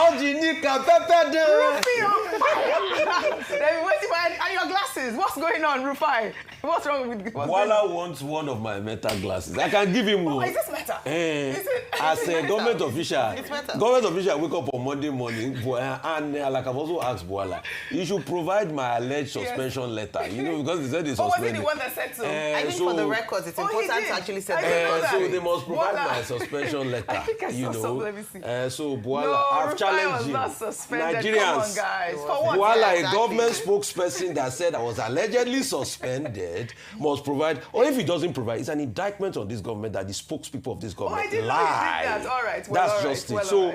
And your glasses. What's going on, Rufai? What's wrong with Bwala wants one of my metal glasses. I can give him one. Is this metal? As a government official, wake up on Monday morning, and like I've also asked Bwala, you should provide my alleged suspension letter. You know, because they said they suspended. Was he the one that said so? I think for the records, it's important to actually say that. So they must provide my suspension letter. I think I saw some. Let me see. So Bwala, I've challenged him. Nigerians, come on, guys. For what? Bwala, a government spokesperson that said I was allegedly suspended, must provide, or if he doesn't provide, it's an indictment on this government that the spokespeople of this government lie. That. All right. Well, that's just it. So,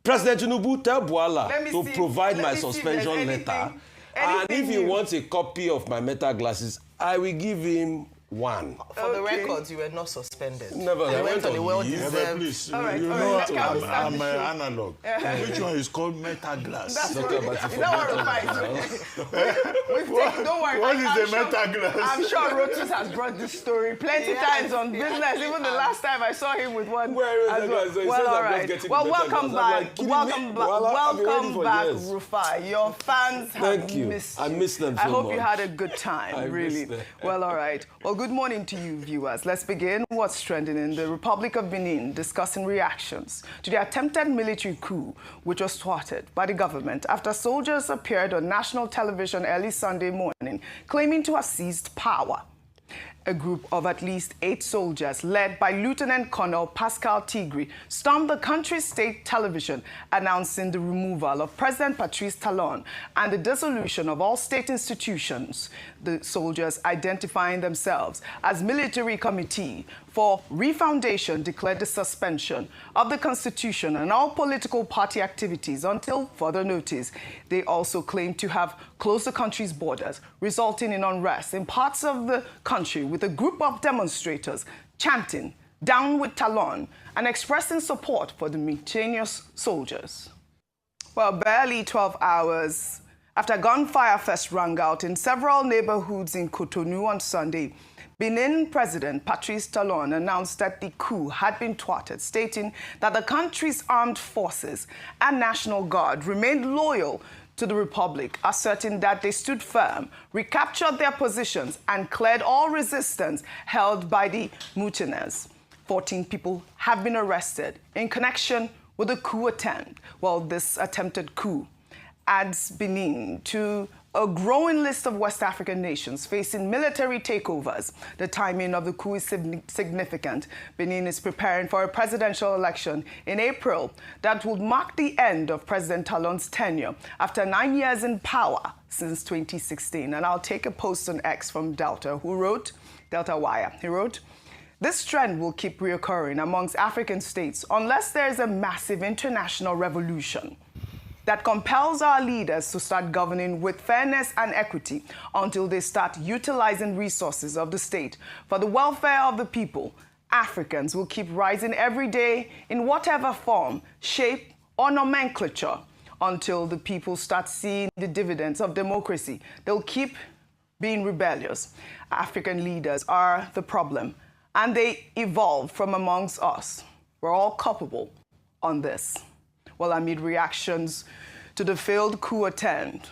President Tinubu, tell Bwala to provide my suspension letter. And if he wants a copy of my metal glasses, I will give him one. For the records, you were not suspended. Never. I went on well-deserved. Please, you know, I'm an analog. Which one is called metal glass? That's what don't worry. What is a metal glass? I'm sure Rotus has brought this story plenty times on business. Even the last time I saw him with one. Well, all right. Well, welcome back. Welcome back, Rufai. Your fans have missed you. I miss them so much. I hope you had a good time, really. Well, all right. Well, good morning to you, viewers. Let's begin what's trending in the Republic of Benin, discussing reactions to the attempted military coup, which was thwarted by the government after soldiers appeared on national television early Sunday morning, claiming to have seized power. A group of at least 8 soldiers, led by Lieutenant Colonel Pascal Tigri, stormed the country's state television, announcing the removal of President Patrice Talon and the dissolution of all state institutions. The soldiers, identifying themselves as Military Committee for Refoundation, declared the suspension of the Constitution and all political party activities until further notice. They also claim to have closed the country's borders, resulting in unrest in parts of the country, with a group of demonstrators chanting "Down with Talon" and expressing support for the mutinous soldiers. Well, barely 12 hours after gunfire first rang out in several neighborhoods in Cotonou on Sunday, Benin President Patrice Talon announced that the coup had been thwarted, stating that the country's armed forces and National Guard remained loyal to the Republic, asserting that they stood firm, recaptured their positions, and cleared all resistance held by the mutineers. 14 people have been arrested in connection with the coup attempt. Well, this attempted coup adds Benin to a growing list of West African nations facing military takeovers. The timing of the coup is significant. Benin is preparing for a presidential election in April that would mark the end of President Talon's tenure after 9 years in power since 2016. And I'll take a post on X from Delta Wire. He wrote, "This trend will keep reoccurring amongst African states unless there is a massive international revolution that compels our leaders to start governing with fairness and equity until they start utilizing resources of the state for the welfare of the people. Africans will keep rising every day in whatever form, shape, or nomenclature until the people start seeing the dividends of democracy. They'll keep being rebellious. African leaders are the problem, and they evolve from amongst us. We're all culpable on this." Well, amid reactions to the failed coup attempt,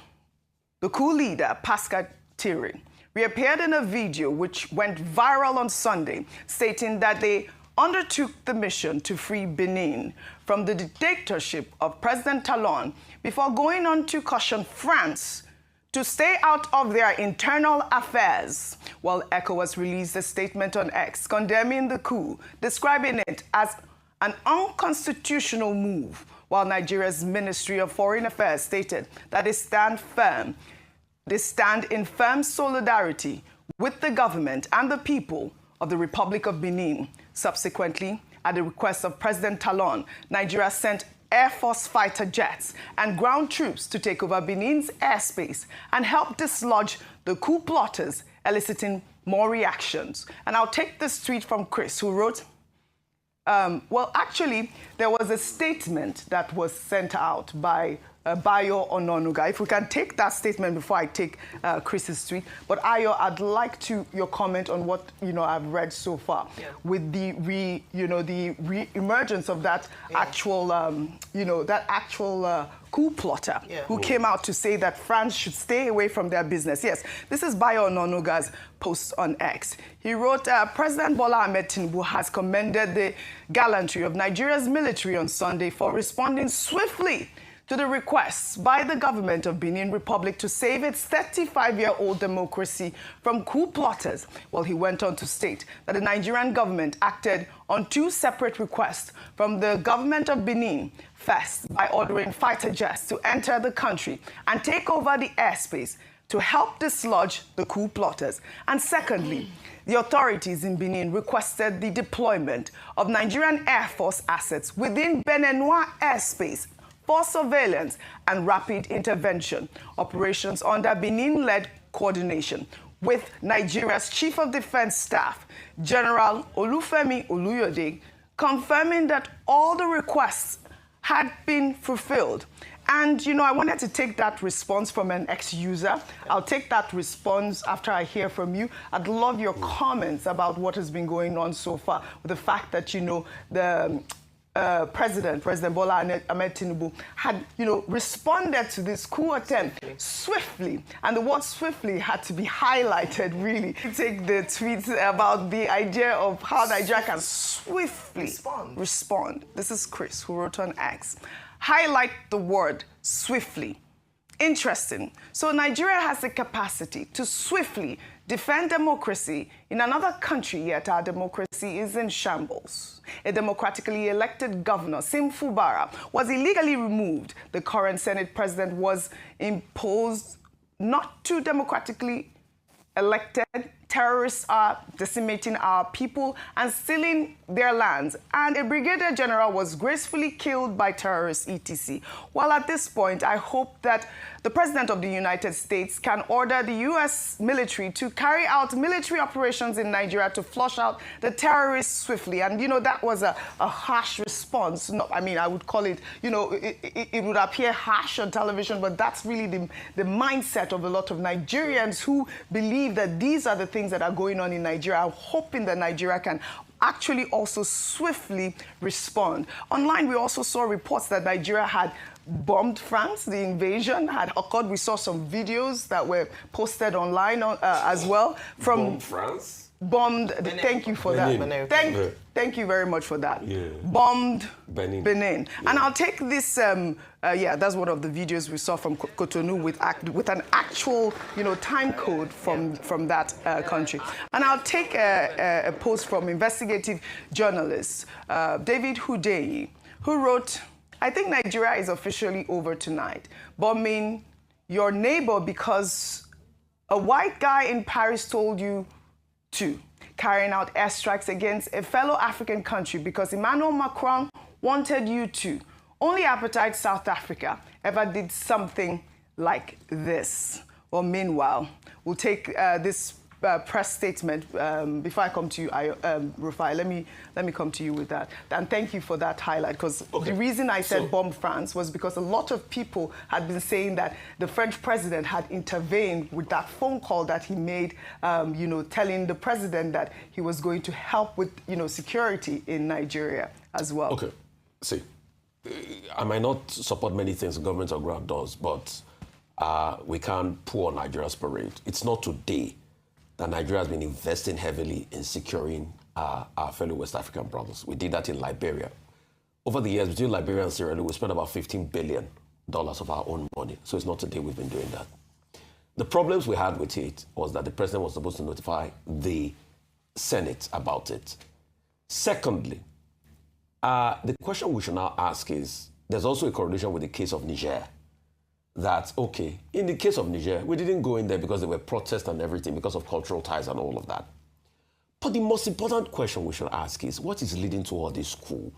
the coup leader, Pascal Tigri, reappeared in a video which went viral on Sunday, stating that they undertook the mission to free Benin from the dictatorship of President Talon before going on to caution France to stay out of their internal affairs. While ECOWAS released a statement on X condemning the coup, describing it as an unconstitutional move, while Nigeria's Ministry of Foreign Affairs stated that they stand in firm solidarity with the government and the people of the Republic of Benin. Subsequently, at the request of President Talon, Nigeria sent Air Force fighter jets and ground troops to take over Benin's airspace and help dislodge the coup plotters, eliciting more reactions. And I'll take this tweet from Chris, who wrote, well, actually, there was a statement that was sent out by Bayo Ononuga. If we can take that statement before I take Chris's tweet. But Ayo, I'd like your comment on what I've read so far with the re-emergence of that actual coup plotter who came out to say that France should stay away from their business. Yes, this is Bayo Ononuga's post on X. He wrote, President Bwala Tinubu has commended the gallantry of Nigeria's military on Sunday for responding swiftly to the requests by the government of Benin Republic to save its 35-year-old democracy from coup plotters. Well, he went on to state that the Nigerian government acted on 2 separate requests from the government of Benin. First, by ordering fighter jets to enter the country and take over the airspace to help dislodge the coup plotters. And secondly, the authorities in Benin requested the deployment of Nigerian Air Force assets within Beninois airspace for surveillance and rapid intervention operations under Benin-led coordination with Nigeria's Chief of Defense Staff, General Olufemi Oluyode, confirming that all the requests had been fulfilled. And, I wanted to take that response from an ex-user. I'll take that response after I hear from you. I'd love your comments about what has been going on so far with the fact that, the President Bwala Tinubu had, responded to this coup attempt swiftly. And the word swiftly had to be highlighted, really. Take the tweets about the idea of how Nigeria can swiftly respond. This is Chris, who wrote on X. Highlight the word swiftly. Interesting. So Nigeria has the capacity to swiftly defend democracy in another country, yet our democracy is in shambles. A democratically elected governor, Sim Fubara, was illegally removed. The current Senate president was imposed not too democratically elected. Terrorists are decimating our people and stealing their lands. And a brigadier general was gracefully killed by terrorists, etc. Well, at this point, I hope that the President of the United States can order the U.S. military to carry out military operations in Nigeria to flush out the terrorists swiftly. And, that was a harsh response. No, I would call it, it would appear harsh on television, but that's really the mindset of a lot of Nigerians who believe that these are the things that are going on in Nigeria. I'm hoping that Nigeria can actually also swiftly respond. Online, we also saw reports that Nigeria had bombed France. The invasion had occurred. We saw some videos that were posted online as well. From France? Bombed. Thank you for that. Thank you very much for that. Yeah. Bombed Benin. Yeah. And I'll take this, that's one of the videos we saw from Cotonou with an actual, time code from that country. And I'll take a post from investigative journalist David Hudeyi, who wrote, I think Nigeria is officially over tonight, bombing your neighbor because a white guy in Paris told you to, carrying out airstrikes against a fellow African country because Emmanuel Macron wanted you to. Only Apartheid South Africa ever did something like this. Well, meanwhile, we'll take this press statement before I come to you, Rufai. Let me come to you with that. And thank you for that highlight, because the reason I said bomb France was because a lot of people had been saying that the French president had intervened with that phone call that he made, telling the president that he was going to help with, security in Nigeria as well. Okay, see, I might not support many things the government on ground does, but we can't pour on Nigeria's parade. It's not today that Nigeria has been investing heavily in securing our fellow West African brothers. We did that in Liberia. Over the years, between Liberia and Sierra Leone, we spent about $15 billion of our own money. So it's not today we've been doing that. The problems we had with it was that the president was supposed to notify the Senate about it. Secondly, the question we should now ask is, there's also a correlation with the case of Niger. That, okay, in the case of Niger, we didn't go in there because there were protests and everything, because of cultural ties and all of that. But the most important question we should ask is, what is leading to all this coup?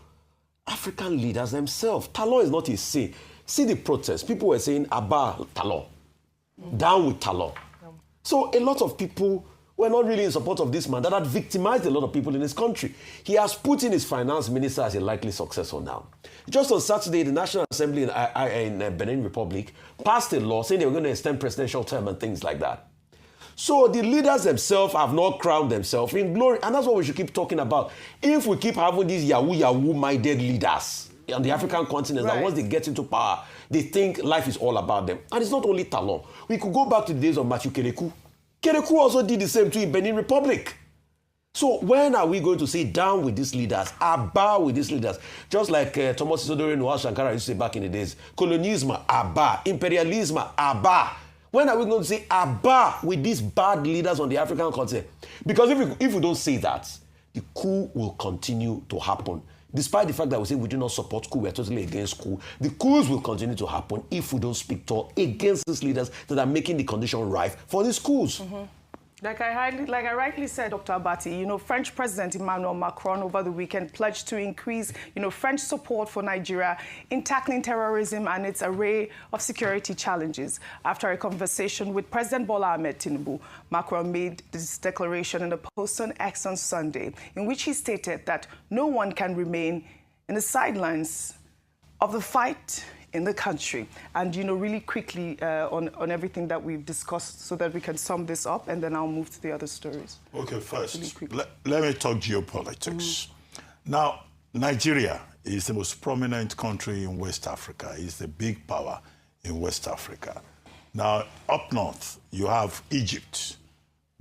African leaders themselves. Talon is not a sin. See the protests. People were saying, Abba Talon. Down with Talon. So a lot of people were not really in support of this man that had victimized a lot of people in this country. He has put in his finance minister as a likely successor now. Just on Saturday, the National Assembly in Benin Republic passed a law saying they were going to extend presidential term and things like that. So the leaders themselves have not crowned themselves in glory. And that's what we should keep talking about. If we keep having these Yahoo-minded leaders on the African continent, that once they get into power, they think life is all about them. And it's not only Talon. We could go back to the days of Matthew Kerekou. Kerekou also did the same too in Benin Republic. So when are we going to say down with these leaders, abba with these leaders? Just like Thomas Isodore Noah Shankara used to say back in the days, colonialism, abba, imperialism, abba. When are we going to say abba with these bad leaders on the African continent? Because if we don't say that, the coup will continue to happen. Despite the fact that we say we do not support coup, we are totally against coup, the coups will continue to happen if we don't speak tall against these leaders that are making the condition rife for these coups. Like I rightly said, Dr. Abati, French President Emmanuel Macron over the weekend pledged to increase, French support for Nigeria in tackling terrorism and its array of security challenges. After a conversation with President Bwala Tinubu, Macron made this declaration in a post on X on Sunday, in which he stated that no one can remain in the sidelines of the fight in the country. And, really quickly on everything that we've discussed so that we can sum this up, and then I'll move to the other stories. Okay, first, let me talk geopolitics. Now, Nigeria is the most prominent country in West Africa. It's the big power in West Africa. Now, up north, you have Egypt.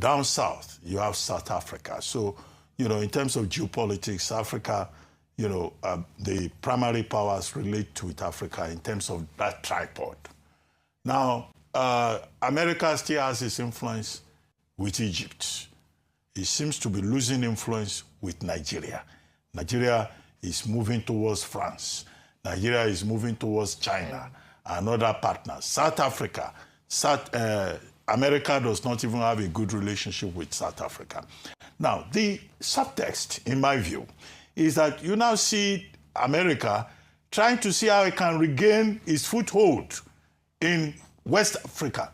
Down south, you have South Africa. So, in terms of geopolitics, Africa, the primary powers relate to Africa in terms of that tripod. Now, America still has its influence with Egypt. It seems to be losing influence with Nigeria. Nigeria is moving towards France. Nigeria is moving towards China and other partners. South Africa, America does not even have a good relationship with South Africa. Now, the subtext, in my view, is that you now see America trying to see how it can regain its foothold in West Africa.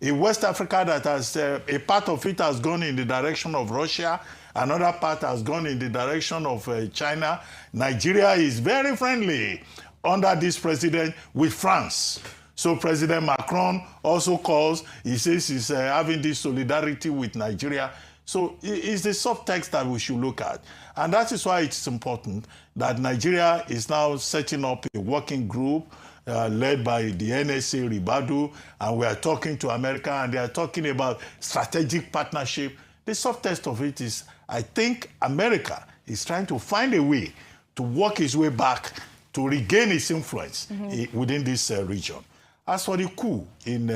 In West Africa, that has a part of it has gone in the direction of Russia, another part has gone in the direction of China. Nigeria is very friendly under this president with France. So President Macron also calls, he says he's having this solidarity with Nigeria. So it's the subtext that we should look at. And that is why it's important that Nigeria is now setting up a working group led by the NSA, Ribadu, and we are talking to America, and they are talking about strategic partnership. The subtext of it is, I think America is trying to find a way to work its way back to regain its influence within this region. As for the coup in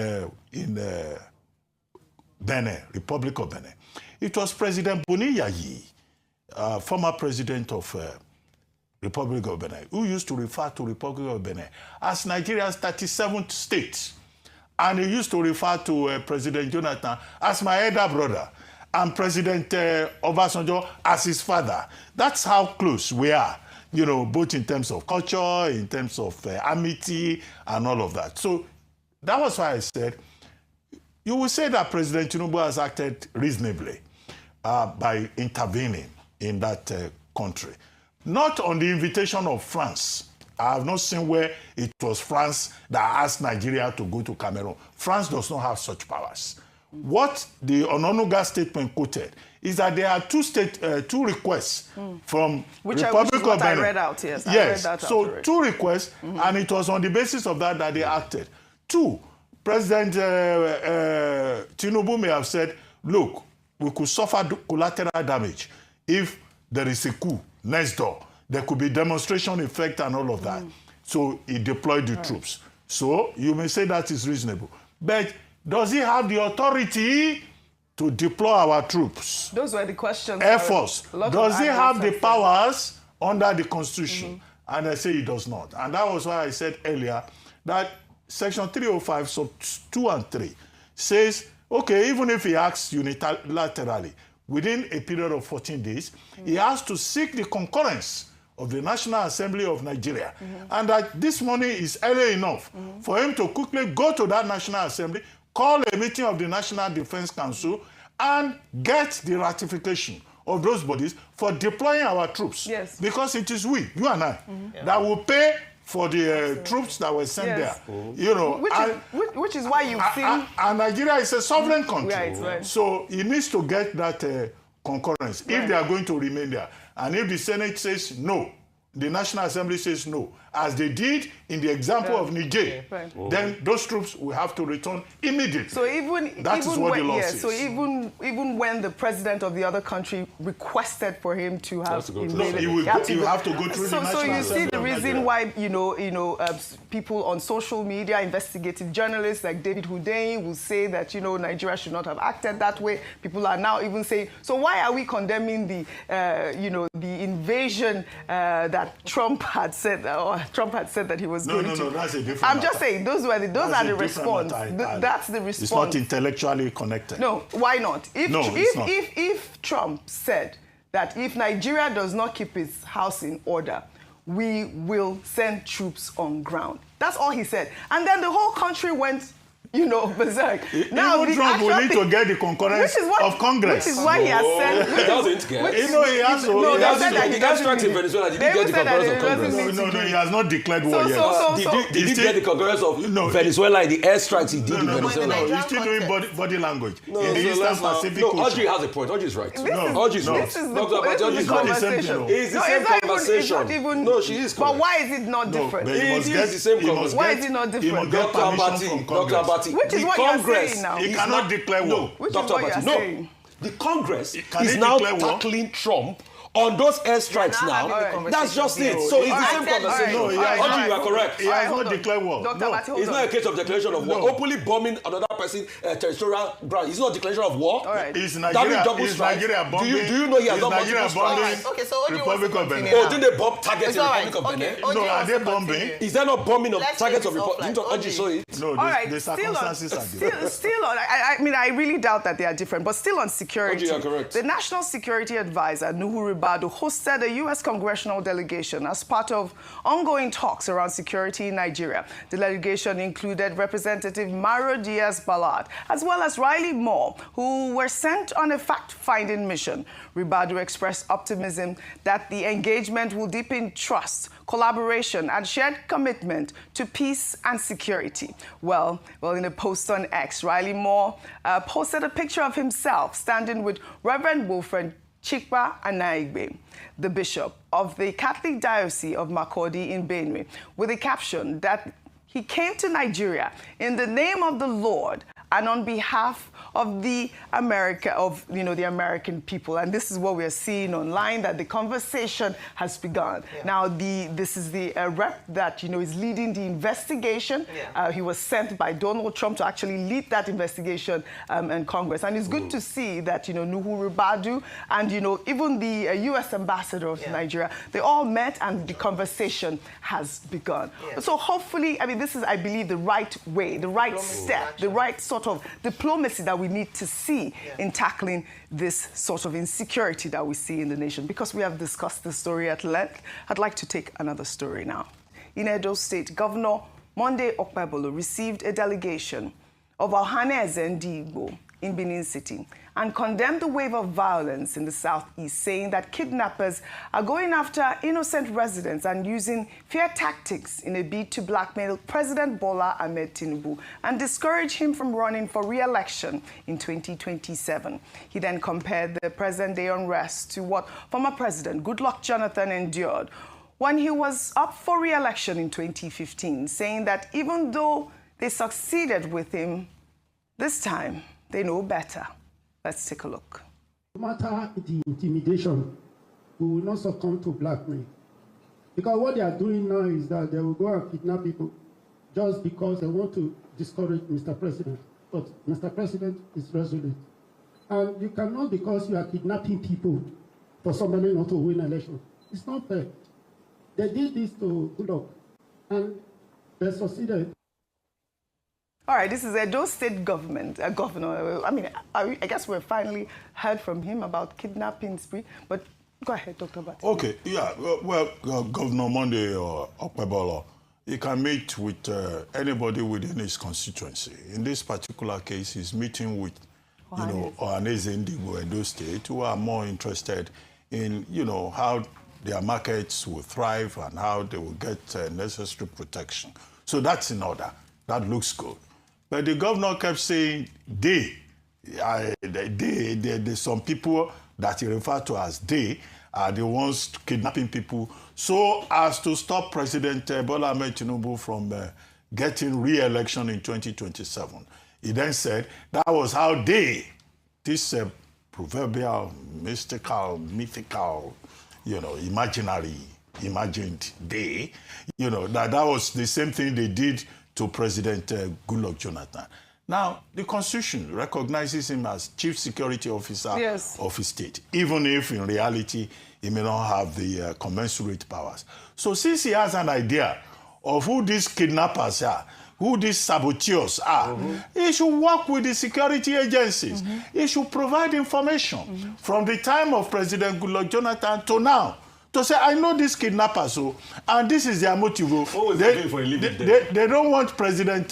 Benin, Republic of Benin, it was President Boni Yayi, former president of Republic of Benin, who used to refer to Republic of Benin as Nigeria's 37th state. And he used to refer to President Jonathan as my elder brother, and President Obasanjo as his father. That's how close we are, both in terms of culture, in terms of amity, and all of that. So that was why I said, you will say that President Tinubu has acted reasonably by intervening in that country. Not on the invitation of France. I have not seen where it was France that asked Nigeria to go to Cameroon. France does not have such powers. What the Ononuga statement quoted is that there are two requests from Republic of Benin. I read out, yes. Yes, so two requests, and it was on the basis of that that they acted. Two, President Tinubu may have said, look, we could suffer collateral damage if there is a coup next door. There could be demonstration effect and all of that. So he deployed the troops. So you may say that is reasonable. But does he have the authority to deploy our troops? Those were the questions. Air Force. Does he have the powers under the Constitution? And I say he does not. And that was why I said earlier that Section 305, sub 2 and 3 says, okay, even if he acts unilaterally, within a period of 14 days, he has to seek the concurrence of the National Assembly of Nigeria. And that this money is early enough for him to quickly go to that National Assembly, call a meeting of the National Defense Council, and get the ratification of those bodies for deploying our troops. Yes. Because it is we, you and I, that will pay for the troops that were sent there. You know, which is why you've seen... And Nigeria is a sovereign country. Right. So it needs to get that concurrence if they are going to remain there. And if the Senate says no, the National Assembly says no, as they did in the example of Niger, then those troops will have to return immediately. So that is what the law says. So even when the president of the other country requested for him to have invaded, you have to go through the National Assembly. So you see the reason why people on social media, investigative journalists like David Hundeyin will say that Nigeria should not have acted that way. People are now even saying, so why are we condemning the the invasion that Trump had said that he was going to? No, that's a different I'm just saying, those are the response. That's the response. It's not intellectually connected. No, why not? If Trump said that if Nigeria does not keep its house in order, we will send troops on ground. That's all he said. And then the whole country went berserk. Now Trump will need to get the concurrence of Congress. Which is why he has said... He doesn't get. He has to... No, the guy strikes in Venezuela. Did he get the concurrence of Congress? No, he has not declared war yet. Did he get the concurrence of Venezuela in the airstrikes he did in Venezuela? No, he's still doing body language. In the Eastern Pacific. No, Audrey has a point. Audrey is right. Audrey is right. This is the conversation. It's the same conversation. No, she is correct. But why is it not different? It is the same conversation. Why is it not different? Dr. Abati. Which is what you're saying now. He cannot declare war. Which is what you're saying. The Congress is now tackling Trump on those airstrikes now. That's just it. So it's the same conversation. No, you are correct. He has not declared war. It's not a case of declaration of war. Openly bombing another person's territorial ground. It's not a declaration of war. Is Nigeria bombing? Do you know he has not bombing? Okay, so Republic of Benin. Oh, didn't they bomb targets in the Republic of Benin? No, are they bombing? Is there not bombing of targets of Republic? Didn't you saw it? No, the circumstances are different. Still on, I really doubt that they are different, but still on security. You are correct. The National Security Advisor, Nuhu Ribadu, hosted a U.S. congressional delegation as part of ongoing talks around security in Nigeria. The delegation included Representative Mario Diaz-Balart, as well as Riley Moore, who were sent on a fact-finding mission. Ribadu expressed optimism that the engagement will deepen trust, collaboration, and shared commitment to peace and security. Well, in a post on X, Riley Moore posted a picture of himself standing with Reverend Wilfred Chikpa Anaigbe, the bishop of the Catholic Diocese of Makurdi in Benue, with a caption that he came to Nigeria in the name of the Lord and on behalf of the American people. And this is what we are seeing online, that the conversation has begun. Now, this is the rep that, is leading the investigation. He was sent by Donald Trump to actually lead that investigation in Congress. And it's good to see that, Nuhu Ribadu and, even the U.S. ambassador of Nigeria, they all met and the conversation has begun. So hopefully, this is, I believe, the right way, the right step, the right sort of diplomacy that we need to see in tackling this sort of insecurity that we see in the nation. Because we have discussed this story at length, I'd like to take another story now. In Edo State, Governor Monday Okpebholo received a delegation of Ohaneze Ndigbo in Benin City and condemned the wave of violence in the southeast, saying that kidnappers are going after innocent residents and using fear tactics in a bid to blackmail President Bwala Tinubu and discourage him from running for re-election in 2027. He then compared the present-day unrest to what former President Goodluck Jonathan endured when he was up for re-election in 2015, saying that even though they succeeded with him, this time they know better. Let's take a look. No matter the intimidation, we will not succumb to blackmail. Because what they are doing now is that they will go and kidnap people just because they want to discourage Mr. President. But Mr. President is resolute. And you cannot, because you are kidnapping people for somebody not to win an election. It's not fair. They did this to Goodluck, and they succeeded. All right, this is Edo State government, governor. I guess we've finally heard from him about kidnapping spree, but go ahead, Dr. Bati. Okay, Governor Monday or Okpebholo, he can meet with anybody within his constituency. In this particular case, he's meeting with Ohaneze Ndigbo Edo State, who are more interested in, how their markets will thrive and how they will get necessary protection. So that's in order. That looks good. But the governor kept saying there's some people that he referred to as they are the ones kidnapping people so as to stop President Bwala Ahmed Tinubu from getting re-election in 2027. He then said that was how this proverbial, mystical, mythical, imagined day, that was the same thing they did to President Goodluck Jonathan. Now, the Constitution recognizes him as Chief Security Officer of his state, even if in reality he may not have the commensurate powers. So since he has an idea of who these kidnappers are, who these saboteurs are, he should work with the security agencies. He should provide information from the time of President Goodluck Jonathan to now. To say, I know these kidnappers, and this is their motive. They don't want President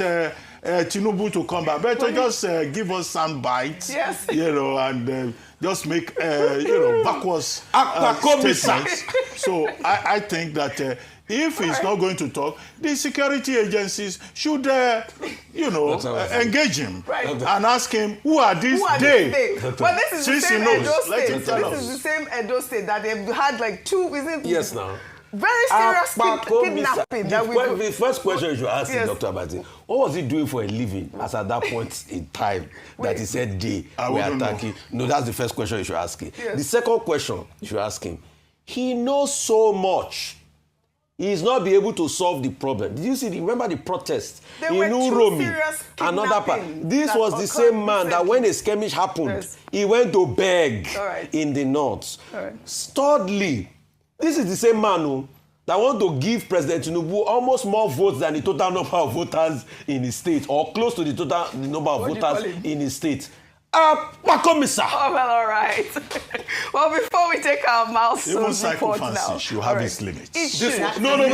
Tinubu to come back, but to just give us some bites, and just make, backwards statements. So I think that if he's not going to talk, the security agencies should, engage him and ask him, who are these they? But this is the same Edo State. This is the same Edo State that they've had like two, Yes, now. Very serious kidnapping. The first question you should ask Dr. Abati, what was he doing for a living as at that point in time that he said they were attacking? No, that's the first question you should ask him. Yes. The second question you should ask him, he knows so much. He is not be able to solve the problem. Did you see? Remember the protest in Uromi? Another part. This was the same man that when a skirmish happened, he went to beg in the north. Thirdly, this is the same man who that want to give President Tinubu almost more votes than the total number of voters in his state, or close to the total number of voters in his state. Oh, well, all right. Well, before we take our milestone report now. Should have its limits. No. He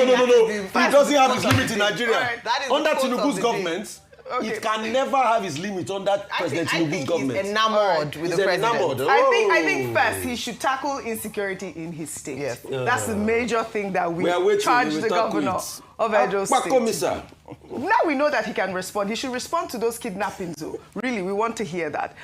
doesn't have his limit in Nigeria. Under Tinubu's government, it can never have his limit under President Tinubu's government. He's enamored with the president. I think first he should tackle insecurity in his state. Yes. That's the major thing that we charge the governor of Edo State. Now we know that he can respond. He should respond to those kidnappings, though. Really, we want to hear that.